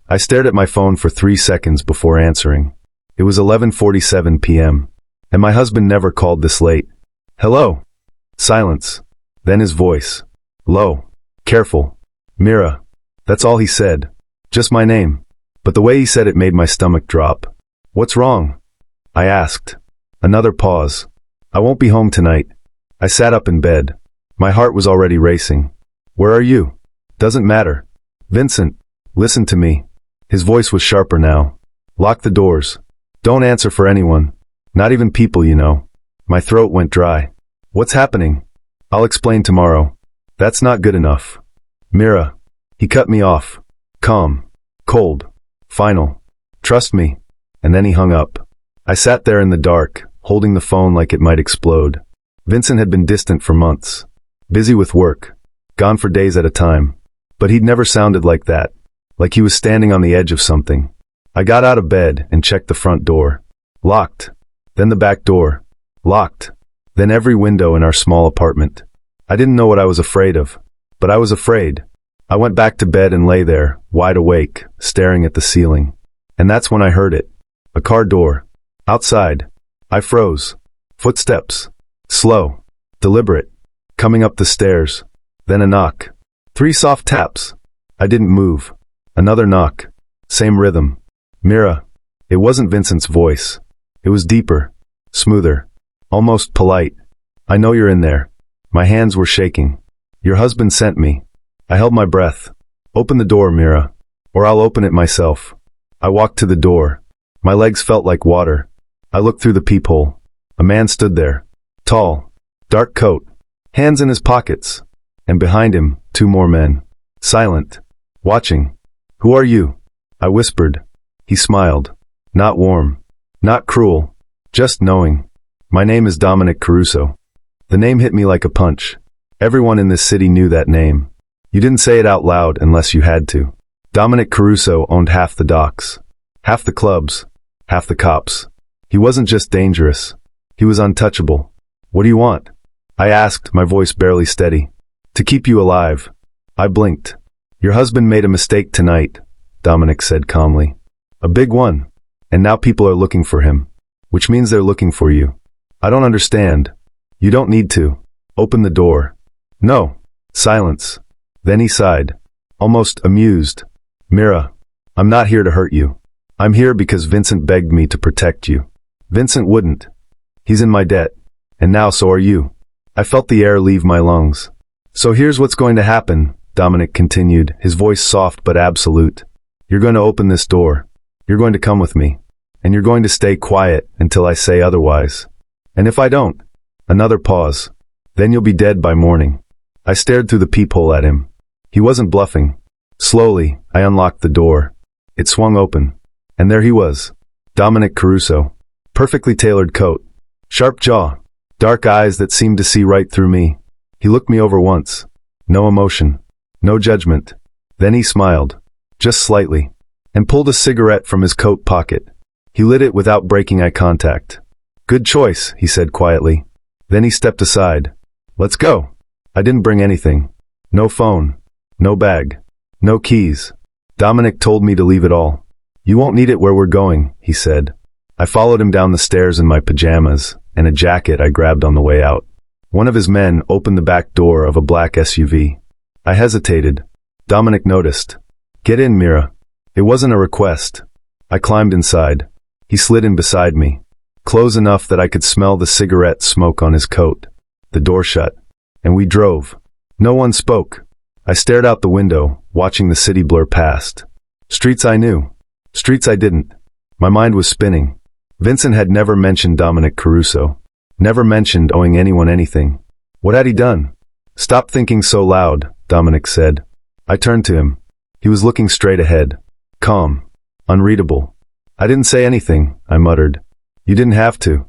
I stared at my phone for 3 seconds before answering. It was 11:47 p.m. And my husband never called this late. Hello? Silence. Then his voice. Low. Careful. Mira. That's all he said. Just my name. But the way he said it made my stomach drop. What's wrong? I asked. Another pause. I won't be home tonight. I sat up in bed. My heart was already racing. Where are you? Doesn't matter. Vincent, listen to me. His voice was sharper now. Lock the doors. Don't answer for anyone. Not even people you know. My throat went dry. What's happening? I'll explain tomorrow. That's not good enough. Mira. He cut me off. Calm. Cold. Final. Trust me. And then he hung up. I sat there in the dark, holding the phone like it might explode. Vincent had been distant for months. Busy with work. Gone for days at a time. But he'd never sounded like that. Like he was standing on the edge of something. I got out of bed and checked the front door. Locked. Then the back door. Locked. Then every window in our small apartment. I didn't know what I was afraid of. But I was afraid. I went back to bed and lay there, wide awake, staring at the ceiling. And that's when I heard it. A car door. Outside. I froze. Footsteps. Slow. Deliberate. Coming up the stairs. Then a knock. 3 soft taps. I didn't move. Another knock. Same rhythm. Mira. It wasn't Vincent's voice. It was deeper. Smoother. Almost polite. I know you're in there. My hands were shaking. Your husband sent me. I held my breath. Open the door, Mira. Or I'll open it myself. I walked to the door. My legs felt like water. I looked through the peephole. A man stood there. Tall. Dark coat. Hands in his pockets. And behind him, 2 more men. Silent. Watching. Who are you? I whispered. He smiled. Not warm. Not cruel. Just knowing. My name is Dominic Caruso. The name hit me like a punch. Everyone in this city knew that name. You didn't say it out loud unless you had to. Dominic Caruso owned half the docks. Half the clubs. Half the cops. He wasn't just dangerous. He was untouchable. What do you want? I asked, my voice barely steady. To keep you alive. I blinked. Your husband made a mistake tonight, Dominic said calmly. A big one. And now people are looking for him. Which means they're looking for you. I don't understand. You don't need to. Open the door. No. Silence. Then he sighed. Almost amused. Mira, I'm not here to hurt you. I'm here because Vincent begged me to protect you. Vincent wouldn't. He's in my debt. And now so are you. I felt the air leave my lungs. So here's what's going to happen, Dominic continued, his voice soft but absolute. You're going to open this door. You're going to come with me. And you're going to stay quiet until I say otherwise. And if I don't, another pause. Then you'll be dead by morning. I stared through the peephole at him. He wasn't bluffing. Slowly, I unlocked the door. It swung open. And there he was. Dominic Caruso. Perfectly tailored coat. Sharp jaw. Dark eyes that seemed to see right through me. He looked me over once. No emotion. No judgment. Then he smiled. Just slightly. And pulled a cigarette from his coat pocket. He lit it without breaking eye contact. Good choice, he said quietly. Then he stepped aside. Let's go. I didn't bring anything. No phone. No bag. No keys. Dominic told me to leave it all. You won't need it where we're going, he said. I followed him down the stairs in my pajamas and a jacket I grabbed on the way out. One of his men opened the back door of a black SUV. I hesitated. Dominic noticed. Get in, Mira. It wasn't a request. I climbed inside. He slid in beside me. Close enough that I could smell the cigarette smoke on his coat. The door shut. And we drove. No one spoke. I stared out the window, watching the city blur past. Streets I knew. Streets I didn't. My mind was spinning. Vincent had never mentioned Dominic Caruso. Never mentioned owing anyone anything. What had he done? Stop thinking so loud, Dominic said. I turned to him. He was looking straight ahead. Calm. Unreadable. I didn't say anything, I muttered. You didn't have to.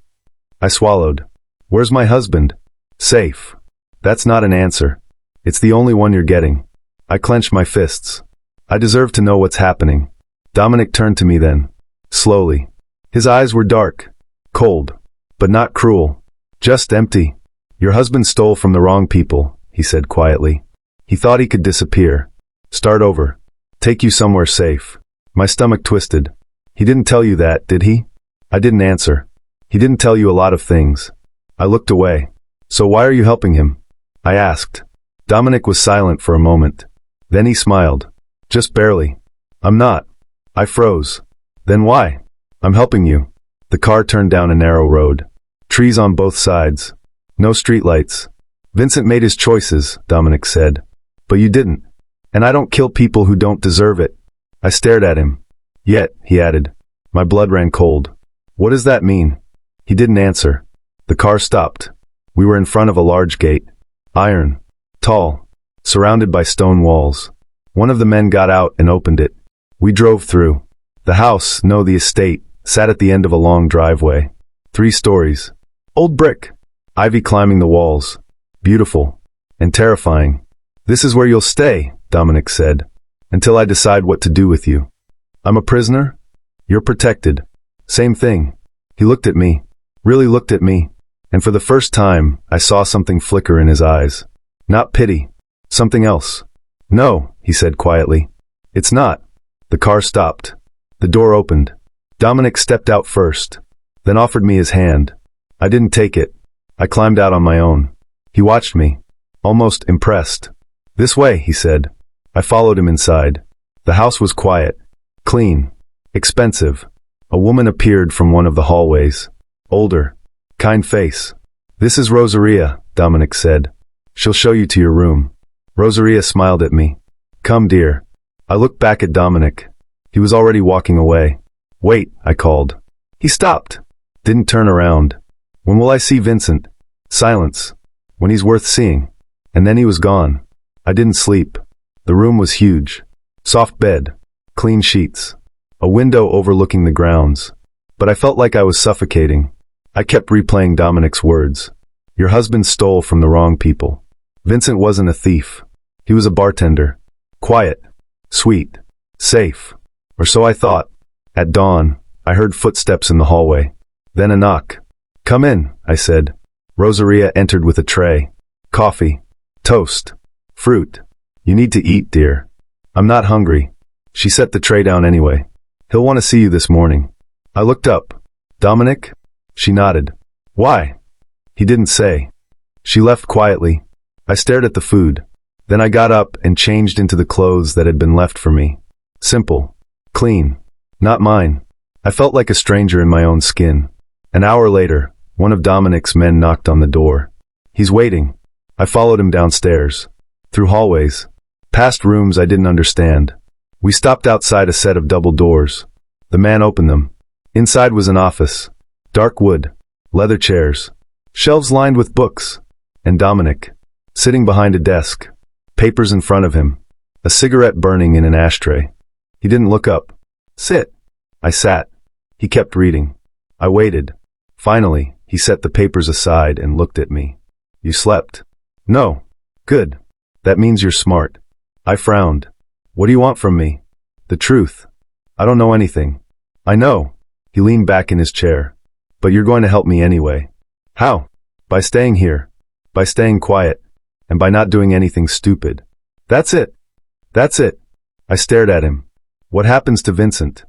I swallowed. Where's my husband? Safe. That's not an answer. It's the only one you're getting. I clenched my fists. I deserve to know what's happening. Dominic turned to me then. Slowly. His eyes were dark. Cold. But not cruel. Just empty. Your husband stole from the wrong people, he said quietly. He thought he could disappear. Start over. Take you somewhere safe. My stomach twisted. He didn't tell you that, did he? I didn't answer. He didn't tell you a lot of things. I looked away. So why are you helping him? I asked. Dominic was silent for a moment. Then he smiled. Just barely. I'm not. I froze. Then why? I'm helping you. The car turned down a narrow road. Trees on both sides. No streetlights. Vincent made his choices, Dominic said. But you didn't. And I don't kill people who don't deserve it. I stared at him. Yet, he added. My blood ran cold. What does that mean? He didn't answer. The car stopped. We were in front of a large gate. Iron. Tall. Surrounded by stone walls. One of the men got out and opened it. We drove through. The house, no, the estate, sat at the end of a long driveway. 3 stories. Old brick. Ivy climbing the walls. Beautiful. And terrifying. This is where you'll stay, Dominic said. Until I decide what to do with you. I'm a prisoner? You're protected. Same thing. He looked at me. Really looked at me. And for the first time, I saw something flicker in his eyes. Not pity. Something else. No, he said quietly. It's not. The car stopped. The door opened. Dominic stepped out first. Then offered me his hand. I didn't take it. I climbed out on my own. He watched me. Almost impressed. This way, he said. I followed him inside. The house was quiet. Clean. Expensive. A woman appeared from one of the hallways. Older. Kind face. This is Rosaria, Dominic said. She'll show you to your room. Rosaria smiled at me. Come, dear. I looked back at Dominic. He was already walking away. Wait, I called. He stopped. Didn't turn around. When will I see Vincent? Silence. When he's worth seeing. And then he was gone. I didn't sleep. The room was huge. Soft bed. Clean sheets. A window overlooking the grounds. But I felt like I was suffocating. I kept replaying Dominic's words. Your husband stole from the wrong people. Vincent wasn't a thief. He was a bartender. Quiet. Sweet. Safe. Or so I thought. At dawn, I heard footsteps in the hallway. Then a knock. Come in, I said. Rosaria entered with a tray. Coffee. Toast. Fruit. You need to eat, dear. I'm not hungry. She set the tray down anyway. He'll want to see you this morning. I looked up. Dominic? She nodded. Why? He didn't say. She left quietly. I stared at the food. Then I got up and changed into the clothes that had been left for me. Simple. Clean. Not mine. I felt like a stranger in my own skin. An hour later, one of Dominic's men knocked on the door. He's waiting. I followed him downstairs. Through hallways. Past rooms I didn't understand. We stopped outside a set of double doors. The man opened them. Inside was an office. Dark wood. Leather chairs. Shelves lined with books. And Dominic. Sitting behind a desk. Papers in front of him. A cigarette burning in an ashtray. He didn't look up. Sit. I sat. He kept reading. I waited. Finally, he set the papers aside and looked at me. You slept? No. Good. That means you're smart. I frowned. What do you want from me? The truth. I don't know anything. I know. He leaned back in his chair. But you're going to help me anyway. How? By staying here. By staying quiet. And by not doing anything stupid. That's it. That's it. I stared at him. What happens to Vincent?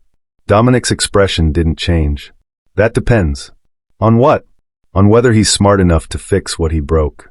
Dominic's expression didn't change. That depends. On what? On whether he's smart enough to fix what he broke.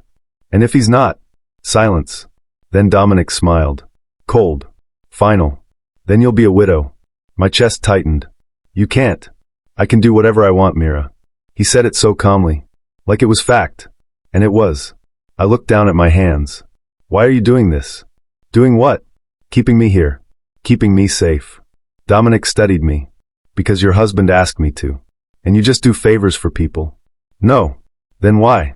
And if he's not? Silence. Then Dominic smiled. Cold. Final. Then you'll be a widow. My chest tightened. You can't. I can do whatever I want, Mira. He said it so calmly. Like it was fact. And it was. I looked down at my hands. Why are you doing this? Doing what? Keeping me here. Keeping me safe. Dominic studied me. Because your husband asked me to. And you just do favors for people. No. Then why?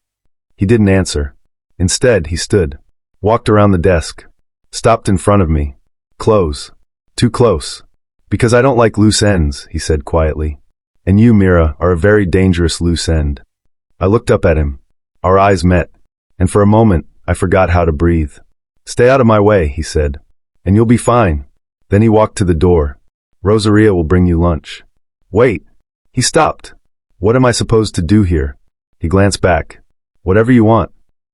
He didn't answer. Instead, he stood. Walked around the desk. Stopped in front of me. Close. Too close. Because I don't like loose ends, he said quietly. And you, Mira, are a very dangerous loose end. I looked up at him. Our eyes met. And for a moment, I forgot how to breathe. Stay out of my way, he said. And you'll be fine. Then he walked to the door. Rosaria will bring you lunch. Wait. He stopped. What am I supposed to do here? He glanced back. Whatever you want.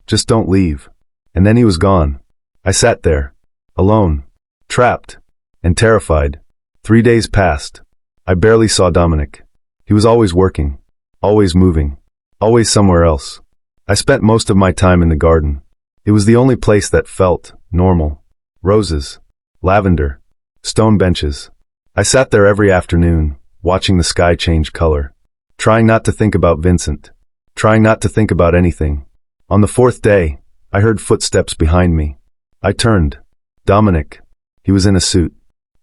Just don't leave. And then he was gone. I sat there. Alone. Trapped. And terrified. 3 days passed. I barely saw Dominic. He was always working, always moving, always somewhere else. I spent most of my time in the garden. It was the only place that felt normal. Roses, lavender, stone benches. I sat there every afternoon, watching the sky change color, trying not to think about Vincent, trying not to think about anything. On the 4th day, I heard footsteps behind me. I turned. Dominic. He was in a suit,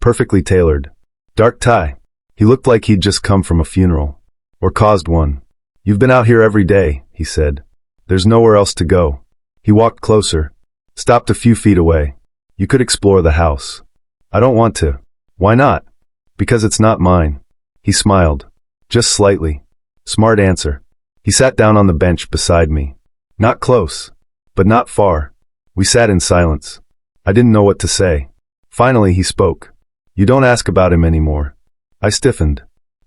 perfectly tailored. Dark tie. He looked like he'd just come from a funeral, or caused one. "You've been out here every day," he said. "There's nowhere else to go." He walked closer, stopped a few feet away. "You could explore the house." "I don't want to." "Why not?" "Because it's not mine." He smiled, just slightly. Smart answer. He sat down on the bench beside me. Not close, but not far. We sat in silence. I didn't know what to say. Finally he spoke. "You don't ask about him anymore." I stiffened.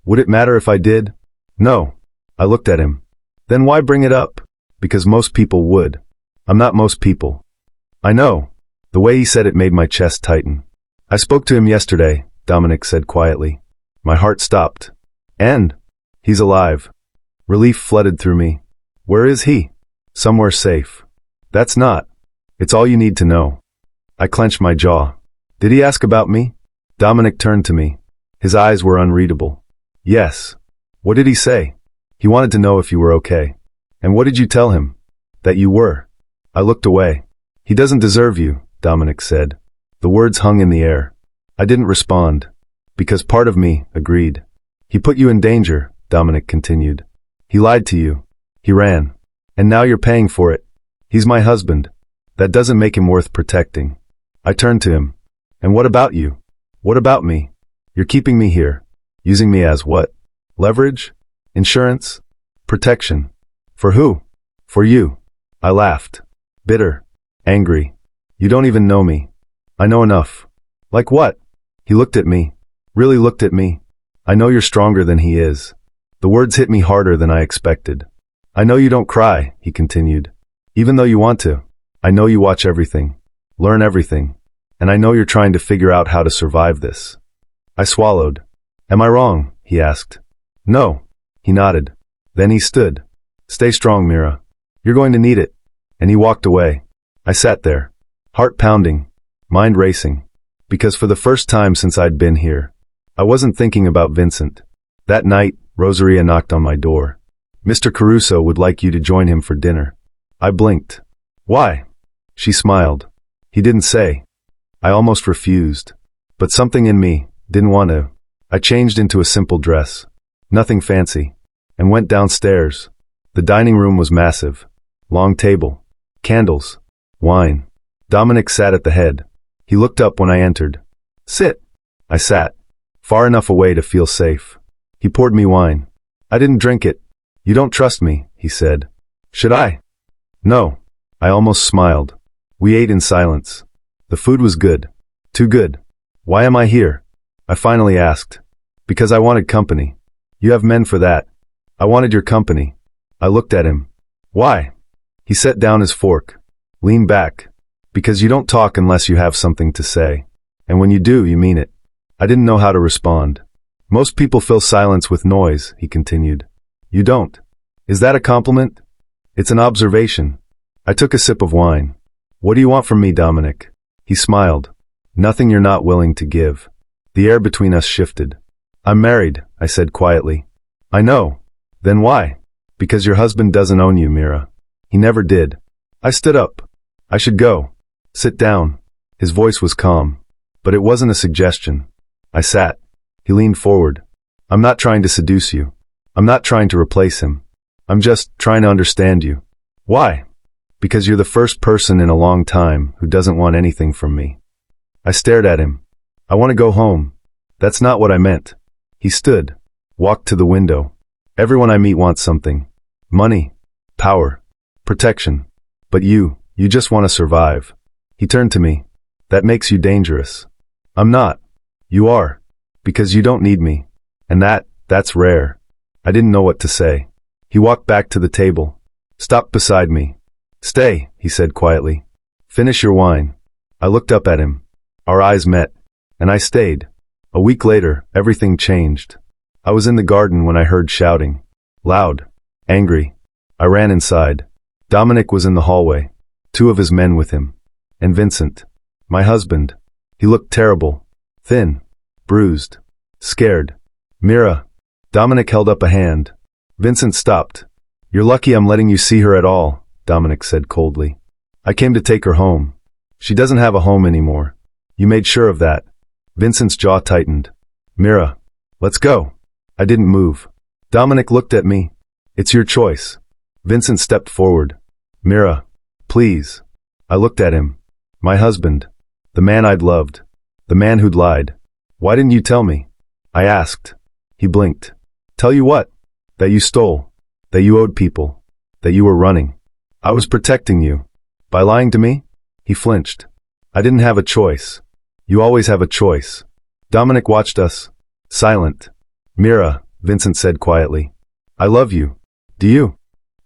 Would it matter if I did? No. I looked at him. Then why bring it up? Because most people would. I'm not most people. I know. The way he said it made my chest tighten. "I spoke to him yesterday," Dominic said quietly. My heart stopped. "And? He's alive." Relief flooded through me. "Where is he?" "Somewhere safe." "That's not. It's all you need to know." I clenched my jaw. "Did he ask about me?" Dominic turned to me. His eyes were unreadable. "Yes." "What did he say?" "He wanted to know if you were okay." "And what did you tell him?" "That you were." I looked away. "He doesn't deserve you," Dominic said. The words hung in the air. I didn't respond, because part of me agreed. "He put you in danger," Dominic continued. "He lied to you. He ran. And now you're paying for it. He's my husband. That doesn't make him worth protecting." I turned to him. "And what about you? What about me? You're keeping me here. Using me as what? Leverage? Insurance? Protection? For who?" "For you." I laughed. Bitter. Angry. "You don't even know me." "I know enough." "Like what?" He looked at me. Really looked at me. "I know you're stronger than he is." The words hit me harder than I expected. "I know you don't cry," he continued. "Even though you want to. I know you watch everything. Learn everything. And I know you're trying to figure out how to survive this." I swallowed. "Am I wrong?" he asked. "No." He nodded. Then he stood. "Stay strong, Mira. You're going to need it." And he walked away. I sat there, heart pounding, mind racing. Because for the first time since I'd been here, I wasn't thinking about Vincent. That night, Rosaria knocked on my door. "Mr. Caruso would like you to join him for dinner." I blinked. "Why?" She smiled. "He didn't say." I almost refused. But something in me didn't want to. I changed into a simple dress. Nothing fancy. And went downstairs. The dining room was massive. Long table. Candles. Wine. Dominic sat at the head. He looked up when I entered. "Sit." I sat. Far enough away to feel safe. He poured me wine. I didn't drink it. "You don't trust me," he said. "Should I?" "No." I almost smiled. We ate in silence. The food was good. Too good. "Why am I here?" I finally asked. "Because I wanted company." "You have men for that." "I wanted your company." I looked at him. "Why?" He set down his fork. Leaned back. "Because you don't talk unless you have something to say. And when you do, you mean it." I didn't know how to respond. "Most people fill silence with noise," he continued. "You don't." "Is that a compliment?" "It's an observation." I took a sip of wine. "What do you want from me, Dominic?" He smiled. "Nothing you're not willing to give." The air between us shifted. "I'm married," I said quietly. "I know." "Then why?" "Because your husband doesn't own you, Mira." "He never did." I stood up. "I should go." "Sit down." His voice was calm. But it wasn't a suggestion. I sat. He leaned forward. "I'm not trying to seduce you. I'm not trying to replace him. I'm just trying to understand you." "Why?" "Because you're the first person in a long time who doesn't want anything from me." I stared at him. "I want to go home." "That's not what I meant." He stood, walked to the window. "Everyone I meet wants something. Money, power, protection. But you just want to survive." He turned to me. "That makes you dangerous." "I'm not." "You are. Because you don't need me. And that's rare." I didn't know what to say. He walked back to the table. Stopped beside me. "Stay," he said quietly. "Finish your wine." I looked up at him. Our eyes met. And I stayed. A week later, everything changed. I was in the garden when I heard shouting. Loud. Angry. I ran inside. Dominic was in the hallway. 2 of his men with him. And Vincent. My husband. He looked terrible. Thin. Bruised. Scared. Mira. Dominic held up a hand. Vincent stopped. You're lucky I'm letting you see her at all, Dominic said coldly. I came to take her home. She doesn't have a home anymore. You made sure of that. Vincent's jaw tightened. Mira. Let's go. I didn't move. Dominic looked at me. It's your choice. Vincent stepped forward. Mira. Please. I looked at him. My husband. The man I'd loved. The man who'd lied. Why didn't you tell me? I asked. He blinked. Tell you what? That you stole. That you owed people. That you were running. I was protecting you. By lying to me? He flinched. I didn't have a choice. You always have a choice. Dominic watched us. Silent. Mira, Vincent said quietly. I love you. Do you?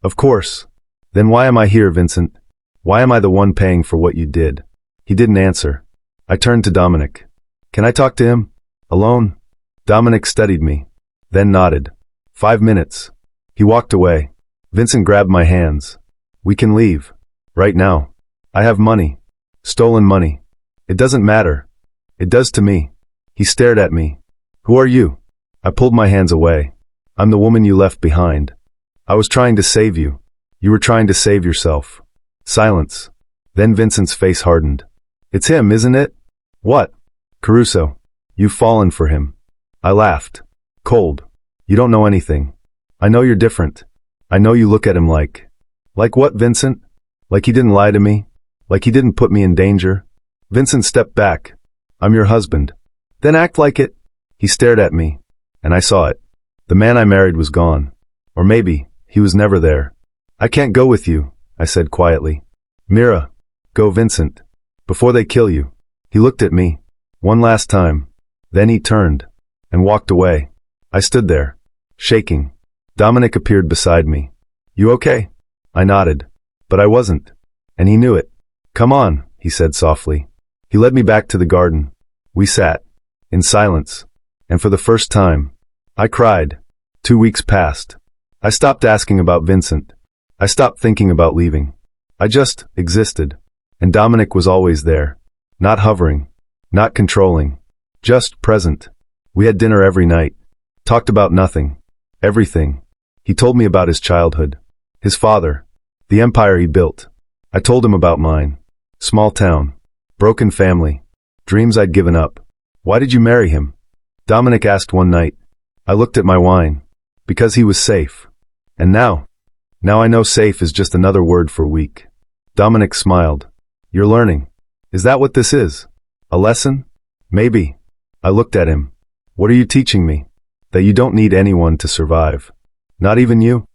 Of course. Then why am I here, Vincent? Why am I the one paying for what you did? He didn't answer. I turned to Dominic. Can I talk to him? Alone? Dominic studied me. Then nodded. 5 minutes. He walked away. Vincent grabbed my hands. We can leave. Right now. I have money. Stolen money. It doesn't matter. It does to me. He stared at me. Who are you? I pulled my hands away. I'm the woman you left behind. I was trying to save you. You were trying to save yourself. Silence. Then Vincent's face hardened. It's him, isn't it? What? Caruso. You've fallen for him. I laughed. Cold. You don't know anything. I know you're different. I know you look at him like. Like what, Vincent? Like he didn't lie to me? Like he didn't put me in danger? Vincent stepped back. I'm your husband. Then act like it. He stared at me. And I saw it. The man I married was gone. Or maybe, he was never there. I can't go with you, I said quietly. Mira. Go, Vincent. Before they kill you. He looked at me. One last time. Then he turned. And walked away. I stood there. Shaking. Dominic appeared beside me. You okay? I nodded. But I wasn't. And he knew it. Come on, he said softly. He led me back to the garden. We sat. In silence. And for the first time, I cried. 2 weeks passed. I stopped asking about Vincent. I stopped thinking about leaving. I just existed. And Dominic was always there. Not hovering. Not controlling. Just present. We had dinner every night. Talked about nothing. Everything. He told me about his childhood. His father. The empire he built. I told him about mine. Small town. Broken family. Dreams I'd given up. Why did you marry him? Dominic asked one night. I looked at my wine. Because he was safe. And now? Now I know safe is just another word for weak. Dominic smiled. You're learning. Is that what this is? A lesson? Maybe. I looked at him. What are you teaching me? That you don't need anyone to survive. Not even you?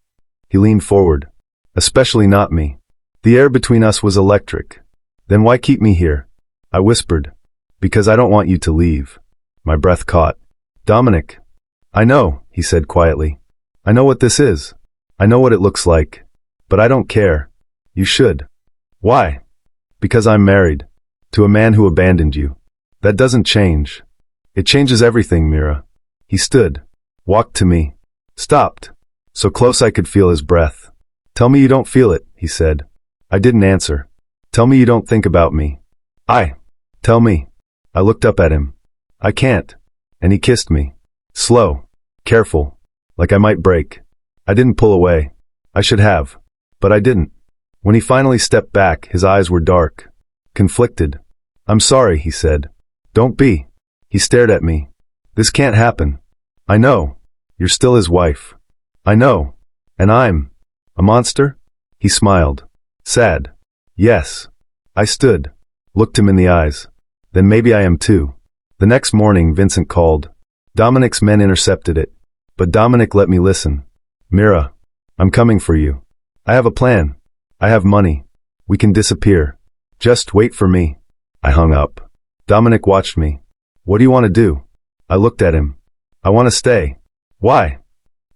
He leaned forward. Especially not me. The air between us was electric. Then why keep me here? I whispered. Because I don't want you to leave. My breath caught. Dominic. I know, he said quietly. I know what this is. I know what it looks like. But I don't care. You should. Why? Because I'm married. To a man who abandoned you. That doesn't change. It changes everything, Mira. He stood. Walked to me. Stopped. So close I could feel his breath. Tell me you don't feel it, he said. I didn't answer. Tell me you don't think about me. Tell me. I looked up at him. I can't. And he kissed me. Slow. Careful. Like I might break. I didn't pull away. I should have. But I didn't. When he finally stepped back, his eyes were dark. Conflicted. I'm sorry, he said. Don't be. He stared at me. This can't happen. I know. You're still his wife. I know. And I'm a monster? He smiled. Sad. Yes. I stood. Looked him in the eyes. Then maybe I am too. The next morning, Vincent called. Dominic's men intercepted it. But Dominic let me listen. Mira. I'm coming for you. I have a plan. I have money. We can disappear. Just wait for me. I hung up. Dominic watched me. What do you want to do? I looked at him. I want to stay. Why?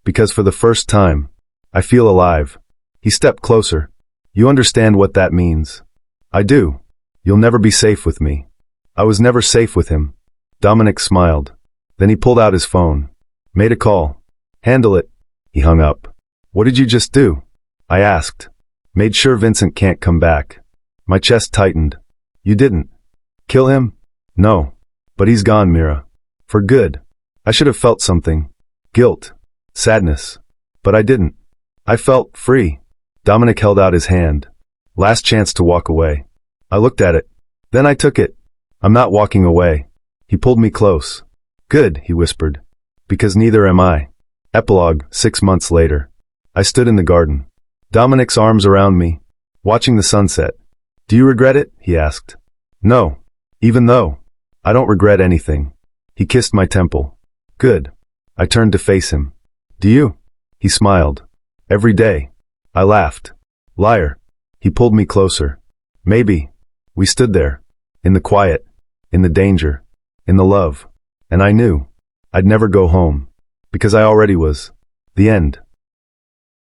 Because for the first time, I feel alive. He stepped closer. You understand what that means? I do. You'll never be safe with me. I was never safe with him. Dominic smiled. Then he pulled out his phone. Made a call. Handle it. He hung up. What did you just do? I asked. Made sure Vincent can't come back. My chest tightened. You didn't kill him? No. But he's gone, Mira. For good. I should have felt something. Guilt. Sadness. But I didn't. I felt free. Dominic held out his hand. Last chance to walk away. I looked at it. Then I took it. I'm not walking away. He pulled me close. Good, he whispered. Because neither am I. Epilogue, 6 months later. I stood in the garden. Dominic's arms around me, watching the sunset. Do you regret it? He asked. No. Even though. I don't regret anything. He kissed my temple. Good. I turned to face him. Do you? He smiled. Every day. I laughed. Liar. He pulled me closer. Maybe. We stood there. In the quiet. In the danger. In the love. And I knew. I'd never go home. Because I already was. The end.